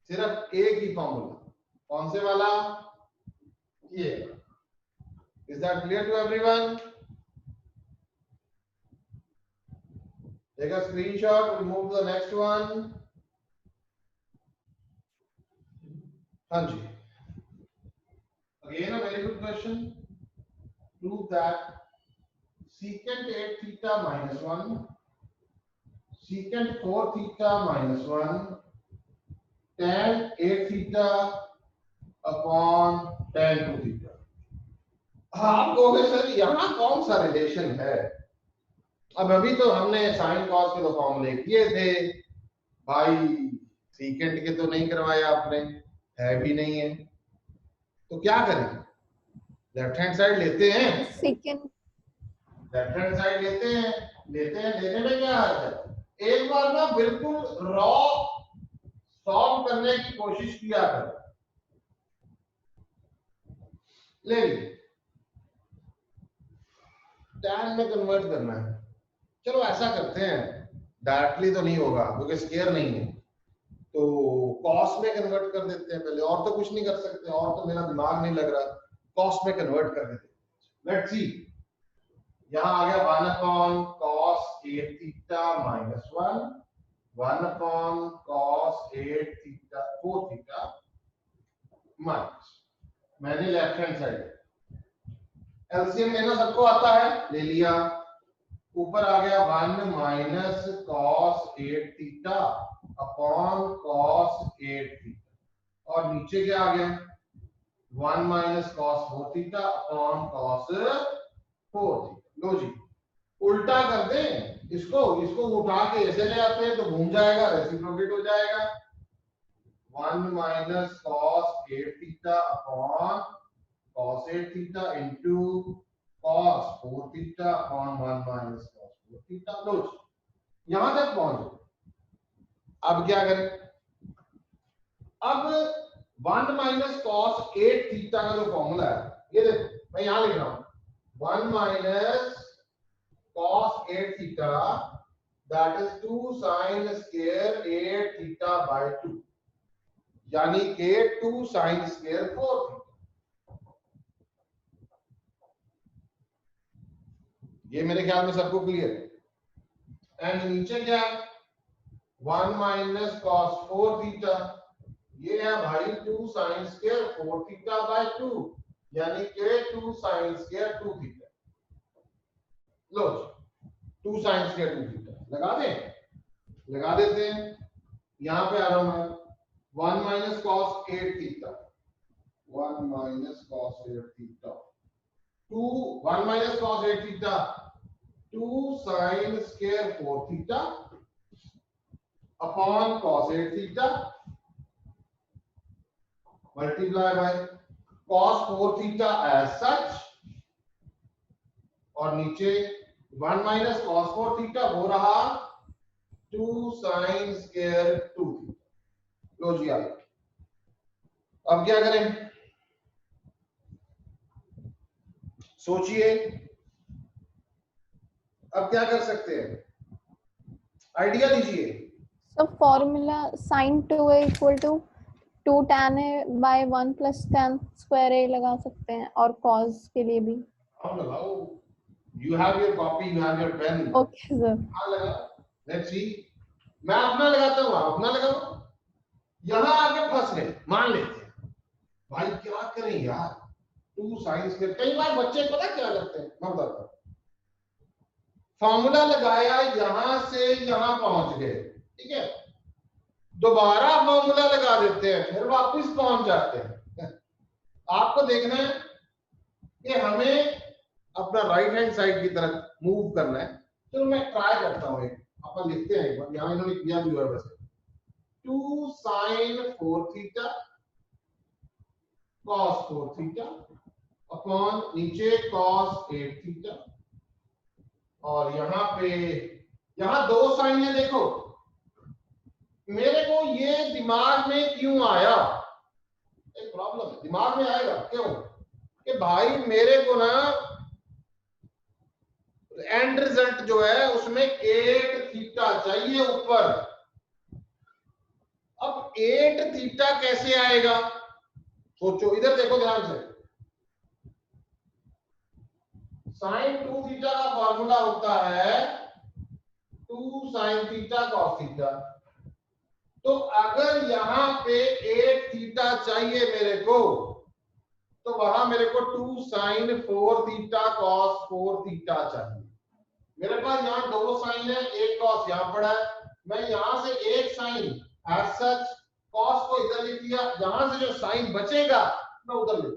सिर्फ एक ही फॉर्मूला, कौन से वाला? ये। Is that clear to everyone? Take a screenshot, we'll move to the next one. हाँ जी, again a very good question. Prove that secant 8 theta minus 1, secant 4 theta minus 1, tan 8 theta upon tan 2 theta. आप कहोगे sir यहाँ कौन सा relation है? अब अभी तो हमने साइन कॉस के तो फॉर्मूले किए थे भाई, सीकेंट के तो नहीं करवाए आपने, है भी नहीं है, तो क्या करें? लेफ्ट हैंड साइड लेते हैं, सेकंड लेफ्ट हैंड साइड लेते हैं, लेने में क्या हर्ज है? एक बार ना बिल्कुल रॉ सॉल्व करने की कोशिश किया करो। ले लीजिए, टैन में कन्वर्ट करना है। चलो ऐसा करते हैं, डायरेक्टली तो नहीं होगा क्योंकि स्केयर नहीं है, तो कॉस में कन्वर्ट कर देते हैं पहले, और तो कुछ नहीं कर सकते, और तो मेरा दिमाग नहीं लग रहा, कॉस में कन्वर्ट कर देते हैं। लेट्स सी, यहां आ गया 1 upon cos 8 theta minus 1, 1 upon cos 8 theta 4 theta minus, मैंने लेफ्ट हैंड साइड एलसीएम लेना सबको आता है, ले लिया। ऊपर आ गया 1 minus cos 8 theta upon cos 8 theta, और नीचे क्या आ गया? 1 minus cos 4 theta upon cos 4 theta. लो जी, उल्टा कर दें इसको, इसको उठा के ऐसे ले आते हैं तो घूम जाएगा, रेसिप्रोकेट हो जाएगा। 1 minus cos 8 theta upon cos 8 थीटा इनटू cos 4 theta upon 1 minus cos 4 theta. लो जी, यहां तक पहुंच। अब क्या करें? अब 1 माइनस cos 8 थीटा का जो फॉर्मूला है, ये देखो मैं यहां लिख रहा हूं, 1 minus cos 8 theta that is 2 sin square 8 theta by 2, यानी कि 2 sin स्क्वायर 4 थीटा। ये मेरे ख्याल में सबको क्लियर है। एंड नीचे क्या है? 1 माइनस cos 4 थीटा, ये है भाई 2 sin स्क्वायर 4 थीटा बाय 2, यानी कि 2 sin स्क्वायर 2 थीटा। लो 2 sin स्क्वायर 2 थीटा लगा दें, लगा देते हैं। यहां पे आ रहा हूं मैं, 1 minus cos 8 theta, 1 minus cos 8 theta, 1 minus cos 8 theta 2 sin square 4 theta upon cos 8 theta multiply by cos 4 theta as such, और नीचे 1 माइनस cos 4 थीटा हो रहा 2 sin स्क्वायर 2 थीटा। लो जी अब क्या करें, सोचिए अब क्या कर सकते हैं, आइडिया दीजिए। So formula sin 2a equal to 2 tan a by 1 plus tan square a लगा सकते हैं, और cos के लिए भी। हम लगाओ, you have your copy, you have your pen। Okay sir। हाँ लगाओ, let's see। मैं अपना लगाता हूँ, आप अपना लगाओ। यहाँ आके फंस गए, मान लेते हैं भाई क्या करें यार, 2 sin स्क्वायर। कई बार बच्चे पता क्या करते हैं, मैं बताता हूँ, फॉर्मूला लगाया यहां से यहां पहुंच गए, ठीक है, दोबारा फॉर्मूला लगा देते हैं, फिर वापस पहुंच जाते हैं। आपको देखना है कि हमें अपना राइट हैंड साइड की तरफ मूव करना है। तो मैं ट्राई करता हूं, अपन लिखते हैं एक बार, यहां इन्होंने किया भी हुआ है वैसे, 2 sin 4 theta cos 4 theta upon नीचे cos 8 थीटा, और यहां पे यहां 2 साइन है। देखो मेरे को ये दिमाग में क्यों आया, एक प्रॉब्लम है, दिमाग में आएगा क्यों कि भाई मेरे को ना एंड रिजल्ट जो है उसमें 8 थीटा चाहिए ऊपर। अब 8 थीटा कैसे आएगा, सोचो, इधर देखो ध्यान से। साइन 2 थीटा का फॉर्मूला होता है 2 sin थीटा cos थीटा। तो अगर यहां पे 8 थीटा चाहिए मेरे को, तो वहां मेरे को 2 sin 4 थीटा cos 4 थीटा चाहिए। मेरे पास यहाँ 2 साइन है, एक cos यहाँ पड़ा है, मैं यहां से एक साइन एज सच cos को इधर लिख दिया, यहां से जो साइन बचेगा मैं उधर लिख,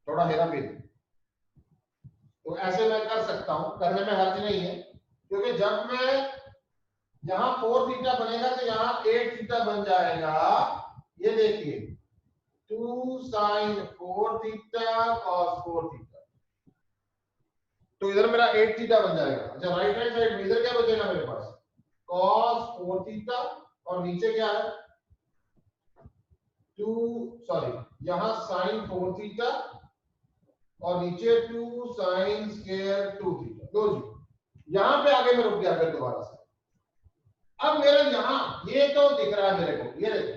थोड़ा हेरा फेरी। तो ऐसे मैं कर सकता हूं, करने में हर्ज नहीं है, क्योंकि जब मैं यहां 4 थीटा बनेगा तो यहां 8 थीटा बन जाएगा। ये देखिए 2 sin 4 थीटा cos 4 थीटा, तो इधर मेरा 8 थीटा बन जाएगा। अच्छा राइट हैंड साइड में इधर क्या बचेगा मेरे पास, cos 4 थीटा, और नीचे क्या है 2 सॉरी यहां sin 4 थीटा, और नीचे 2 sin स्क्वायर 2 थीटा। लो जी यहां पे आगे मैं रुक गया फिर दोबारा से। अब मेरा यहां ये तो दिख रहा है मेरे को, ये देखो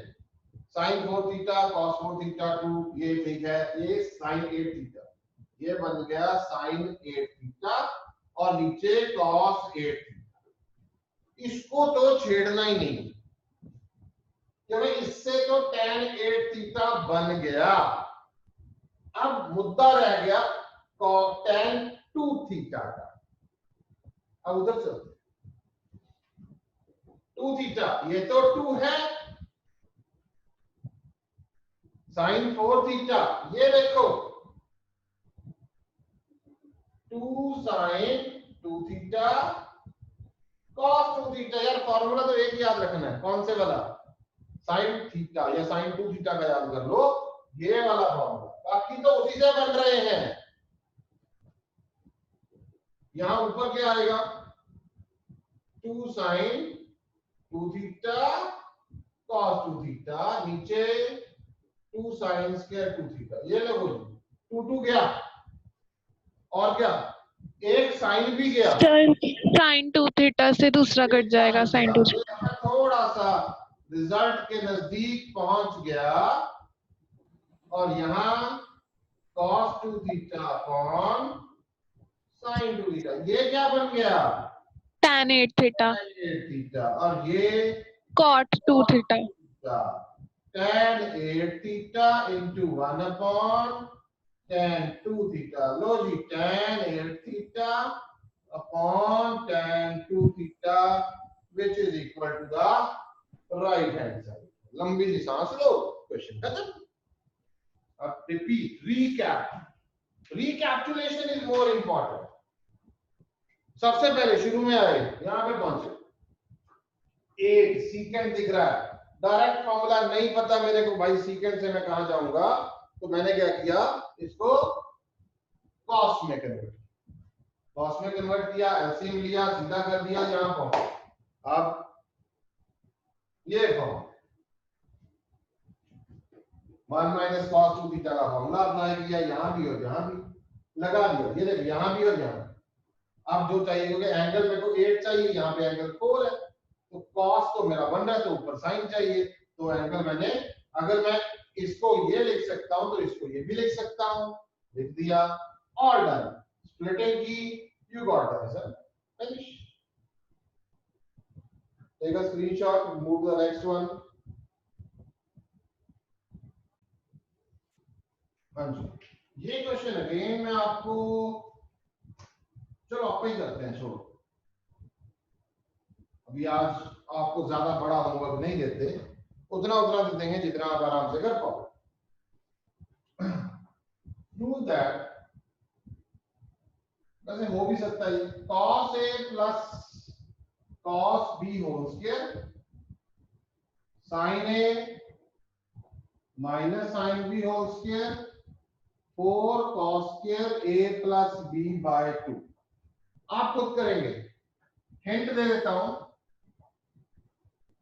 sin 4 थीटा cos 4 थीटा 2, ये ठीक है, ये sin 8 थीटा, ये बन गया sin 8 थीटा, और नीचे cos 8 थीटा। इसको तो छेड़ना ही नहीं, क्योंकि इससे तो tan 8 थीटा बन गया। अब मुद्दा रह गया tan 2 थीटा का। अब उधर चलते, 2 थीटा ये तो 2 है, sin 4 थीटा ये देखो 2 sin 2 थीटा cos 2 थीटा। यार फॉर्मूला तो एक याद रखना है, कौन से वाला, sin थीटा या sin 2 थीटा का याद कर लो, ये वाला फॉर्मूला, बाकी तो उसी से बन रहे हैं। यहां ऊपर क्या आएगा 2 sin 2 थीटा cos 2 थीटा, नीचे 2 sin स्क्वायर 2 थीटा। ये लगो 2 2 गया, और क्या एक साइन भी गया, साइन 2 थीटा से दूसरा कट जाएगा साइन 2। थोड़ा सा रिजल्ट के नजदीक पहुंच गया, और यहां cos 2 theta upon sin 2 theta, ये क्या बन गया tan 8 थीटा, tan 8 थीटा, और ये cot 2 theta. tan 8 theta into 1 upon tan 2 theta. लो जी tan 8 theta upon tan 2 theta which is equal to the right hand side। लंबी सी सांस लो, क्वेश्चन खत्म। अब repeat, recapitulation is more important. सबसे पहले शुरू में आए, यहां पे पहुंचे, 8 सीकेंड दिख रहा है, डायरेक्ट फॉर्मूला नहीं पता मेरे को भाई सीकेंड से मैं कहां जाऊंगा, तो मैंने क्या किया, इसको कॉस में कन्वर्ट किया, एलसीएम लिया, सीधा कर दिया, यहां पहुंचे। अब ये फॉर्म 1 माइनस कॉस 2 थीटा का फॉर्मूला अप्लाई किया, यहां भी और यहां भी लगा दिया। ये देखो यहां भी और यहां भी। अब जो चाहिए, क्योंकि एंगल मेरे को 8 चाहिए, यहाँ पे एंगल 4 है, तो कॉस तो मेरा बन रहा है, तो ऊपर साइन चाहिए। तो एंगल मैंने, अगर मैं इसको ये लिख सकता हूं तो इसको ये भी लिख सकता हूं, लिख दिया, ऑल डन। स्प्लिटिंग की, you got the answer, finish. Take a screenshot, move the next one. हाँ जी, ये क्वेश्चन अगेन मैं आपको, चलो आप ही करते हैं, छोड़ो अभी आज आपको ज्यादा बड़ा होमवर्क नहीं देते, उतना उतना दे देंगे जितना आप आराम से कर पाओ। प्रूव दैट, वैसे हो भी सकता है, cos a plus cos b whole square sin a minus sin b whole square 4 cos square a plus b by 2। आप खुद करेंगे, हिंट दे देता हूं,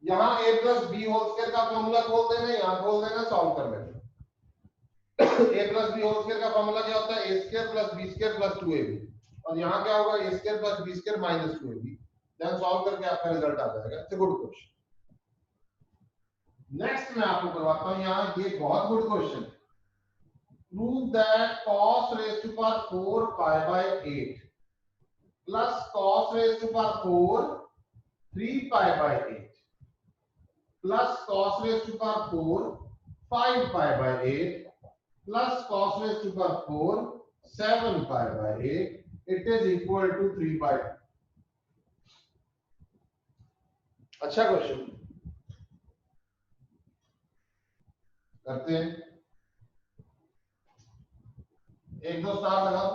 यहां a plus b whole square का फॉर्मूला खोल देना, यहां खोल देना, सॉल्व कर लेना। a plus b whole square का फॉर्मूला क्या होता है, a square plus b square plus 2ab, और यहां क्या होगा, a square plus b square minus 2ab। Then solve करके आपका रिजल्ट आ जाएगा। It's a good question. Next मैं आपको करवाता हूं, यहां ये बहुत good question. Prove that cos raise to power 4 pi by 8 plus cos raise to power 4 3 pi by 8 plus cos raise to power 4 5 pi by 8 plus cos raise to power 4 7 pi by 8, it is equal to 3 by 2। अच्छा question, करते हैं, 1-2 star लगाओ,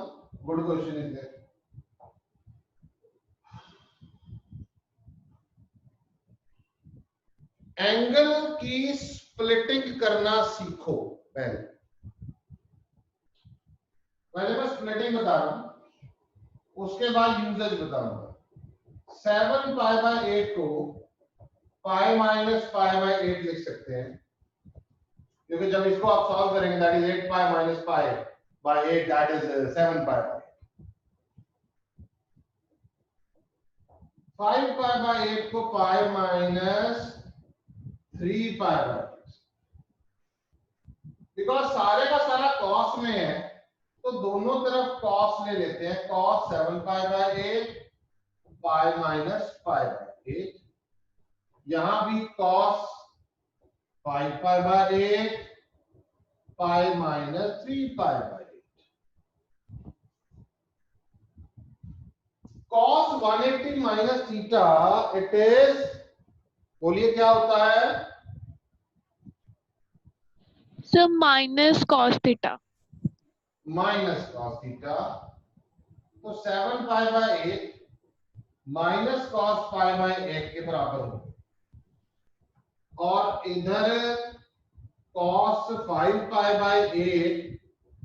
good question is there. Angle की splitting करना सीखो। पहले मैं splitting बता रहा हूं, उसके बाद यूजेज बताऊंगा। 7 पाई बाय 8 को पाई माइनस पाई बाय 8 लिख सकते हैं, क्योंकि जब इसको आप सॉल्व करेंगे, that is 8 pi minus pi by 8, that is 7 pi bye 5 pi by 8 को pi minus 3 pi by 8, because सारे का सारा कॉस में है, तो दोनों तरफ कॉस ले लेते हैं। Cos 7 pi by 8 pi minus pi by 8, यहां भी cos 5 pi by 8 pi minus 3 pi by 8। Cos 180 minus theta, it is, बोलिए क्या होता है sir? Minus cos theta. Minus cos theta, तो 7 pi by 8 minus cos pi by 8 के बराबर हो, और इधर cos 5 pi by 8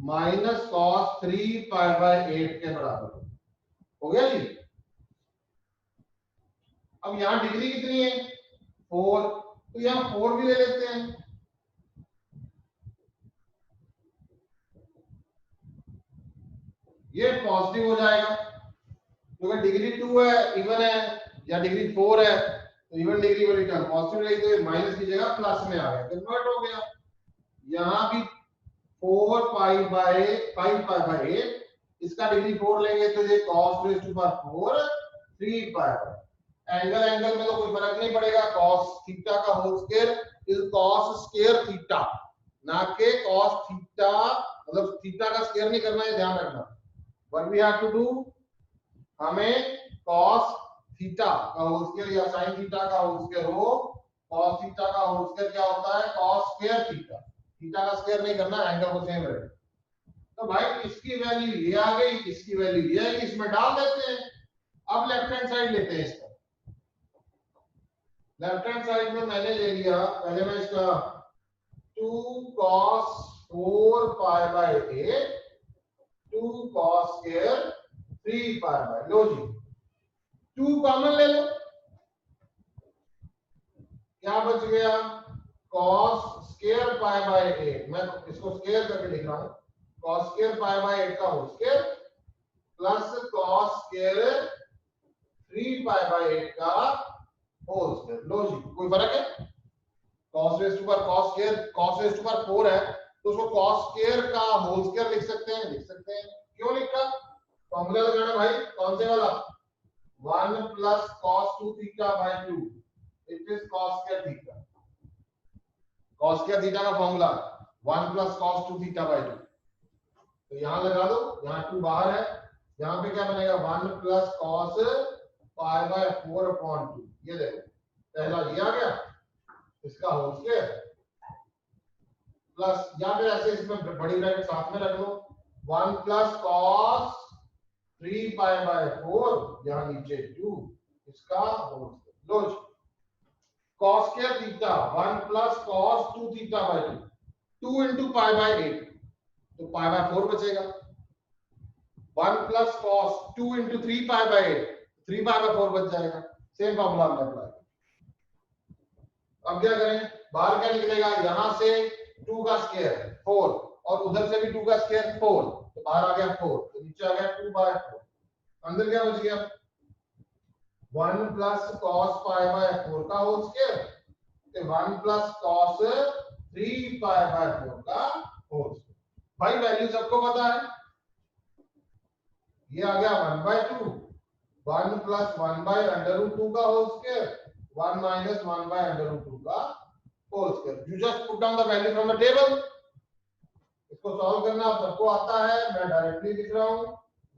minus cos 3 pi by 8 के बराबर हो गया जी। अब यहां डिग्री कितनी है, 4, तो यहां 4 भी ले लेते हैं। ये पॉजिटिव हो जाएगा, क्योंकि डिग्री 2 है, इवन है, या डिग्री 4 है, तो इवन डिग्री वाली टर्म पॉजिटिव रहेगी, तो माइनस की जगह प्लस में आ गया, कन्वर्ट हो गया। यहां भी 4 पाई बाय 5 पाई बाय 8, इसका डिग्री 4 लेंगे तो ये cos raise to power 4 3 pi. Angle angle में तो कोई फर्क नहीं पड़ेगा, cos थीटा का whole square is cos square theta, ना के cos थीटा, मतलब थीटा का स्क्वायर नहीं करना है, ध्यान रखना। What we have to do, हमें cos थीटा का होल स्क्वायर या sin थीटा का होल स्क्वायर हो, cos थीटा का होल स्क्वायर क्या होता है, cos स्क्वायर थीटा, थीटा का स्क्वायर नहीं करना, एंगल को सेम रहे। तो भाई इसकी वैल्यू ये आ गई, इसकी वैल्यू ये आएगी, इसमें डाल देते हैं। अब लेफ्ट हैंड साइड लेते हैं इसका, लेफ्ट हैंड साइड में मैंने ले लिया, पहले मैं इसका 2 cos 4 pi by 8 2 cos square 3 pi by, लो जी 2 कॉमन ले लो, क्या बच गया, cos स्क्वायर पाई बाय 8, मैं इसको स्क्वायर करके लिख रहा हूं, cos स्क्वायर पाई बाय 8 का whole square plus cos square 3 pi by 8 का होल स्क्वायर। लो जी, कोई फर्क है, cos raise to power cos raise to power 4 है तो उसको cos स्क्वायर का होल स्क्वायर लिख सकते हैं, लिख सकते हैं। क्यों लिखा, फॉर्मूला लगाना भाई, कौन से वाला, 1 plus cos 2 theta by 2, it is cos square theta. cos square theta का formula 1 plus cos 2 theta by 2, तो यहां लगा दो, यहां 2 बाहर है, यहां पे क्या बनेगा 1 plus cos pi by 4 upon 2, ये देखो पहला ये आ गया, इसका होल स्क्वायर प्लस, या फिर ऐसे इसमें बड़ी ब्रैकेट साथ में रख लो, 1 प्लस cos 3 पाई बाय 4, यहां नीचे 2, इसका होल स्क्वायर। लो cos square theta 1 plus cos 2 theta by 2, 2 into pi by 8, तो पाई बाय 4 बचेगा, 1 plus cos 2 into 3 pi by 8, 3 pi by 4 बच जाएगा। सेम फॉर्मूला हमने अप्लाई। अब क्या करें, बाहर क्या निकलेगा, यहां से 2 का स्क्वायर 4 और उधर से भी 2 का स्क्वायर 4, तो बाहर आ गया 4, तो नीचे आ गया 2 बाय 4, अंदर क्या बच गया 1 प्लस cos पाई बाय 4 का whole square, 1 plus cos 3 pi by 4 का होल स्क्वायर। भाई वैल्यू सबको पता है, ये आ गया 1 by 2, 1 plus 1 by under root 2 का whole square, 1 minus 1 by under root 2 का whole square. You just put down the value from the table. इसको सॉल्व करना आप सबको आता है, मैं डायरेक्टली लिख रहा हूं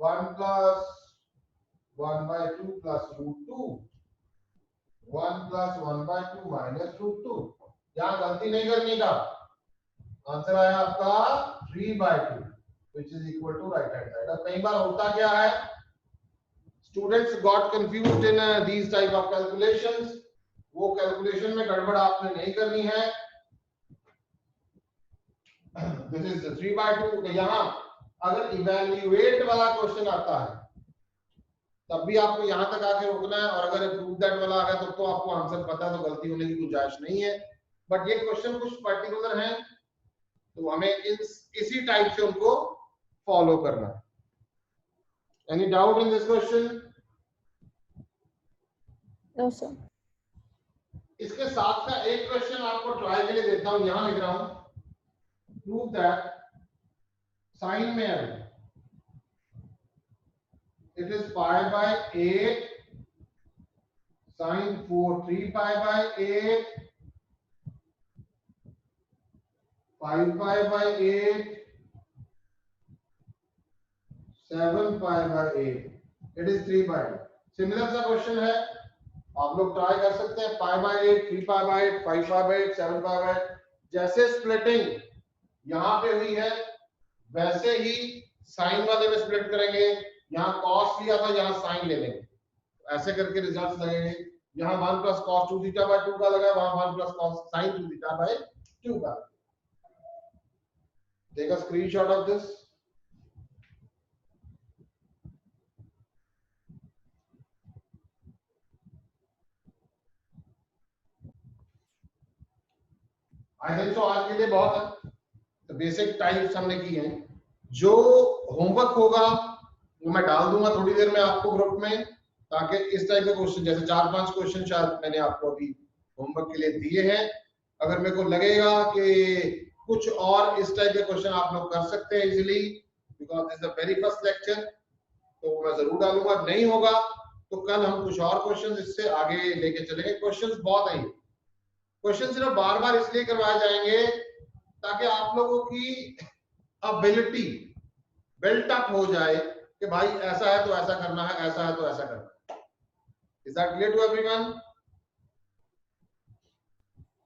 1 plus 1 by 2 plus root 2, 1 plus 1 by 2 minus root 2, यहां गलती नहीं करनी का, आंसर आया आपका 3 by 2 which is equal to right hand side। अब कई बार होता क्या है, students got confused in these type of calculations, वो कैलकुलेशन में गड़बड़ आपने नहीं करनी है। this is 3 by 2, यहाँ अगर इवैल्यूएट वाला क्वेश्चन आता है तब भी आपको यहां तक आके रुकना है, और अगर प्रूव दैट वाला आ गया तो आपको आंसर पता है, तो गलती होने की गुंजाइश नहीं है। बट ये क्वेश्चन कुछ पर्टिकुलर हैं तो हमें इसी टाइप से उनको फॉलो करना है। Any doubt in this question? No sir. इसके साथ का एक क्वेश्चन आपको ट्राई के लिए देता हूं, यहां लिख रहा हूं, प्रूव दैट साइन में है, it is pi by 8 sin 4 3 pi by 8 5 pi by 8 7 pi by 8, it is 3 by 8। Similar सा क्वेश्चन है, आप लोग ट्राई कर सकते हैं, pi by 8 3 pi by 8 5 pi by 8 7 pi by 8, जैसे स्प्लिटिंग यहां पे हुई है वैसे ही साइन वाले में स्प्लिट करेंगे, यहाँ cos लिया था यहाँ साइन ले लेंगे, ऐसे करके रिजल्ट लगेंगे। यहाँ 1 प्लस cos 2 थीटा बाय 2 का लगा, वहां 1 plus cos sin 2 theta by 2 का। Take a screenshot of this. I think so आज के लिए बहुत है, तो बेसिक टाइप्स हमने की हैं। जो होमवर्क होगा वो मैं डाल दूंगा थोड़ी देर में आपको ग्रुप में, ताकि इस टाइप के क्वेश्चन, जैसे 4-5 क्वेश्चन शायद मैंने आपको अभी होमवर्क के लिए दिए हैं, अगर मेरे को लगेगा कि कुछ और इस टाइप के क्वेश्चन आप लोग कर सकते हैं easily, because this is the very first lecture, तो मैं जरूर डालूंगा। नहीं होगा तो कल हम कुछ और क्वेश्चन इससे आगे लेके चलेंगे। क्वेश्चन बहुत हैं, क्वेश्चन सिर्फ बार बार इसलिए करवाए जाएंगे ताकि आप लोगों की अबिलिटी बिल्ट अप हो जाए कि भाई ऐसा है तो ऐसा करना है, ऐसा है तो ऐसा करना है। Is that clear to everyone?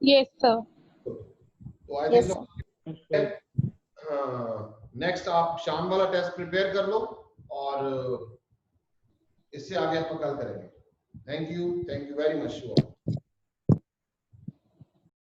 Yes sir. तो आई थिंक नेक्स्ट आप शाम वाला टेस्ट प्रिपेयर कर लो और इससे आगे आप कल करेंगे। Thank you very much.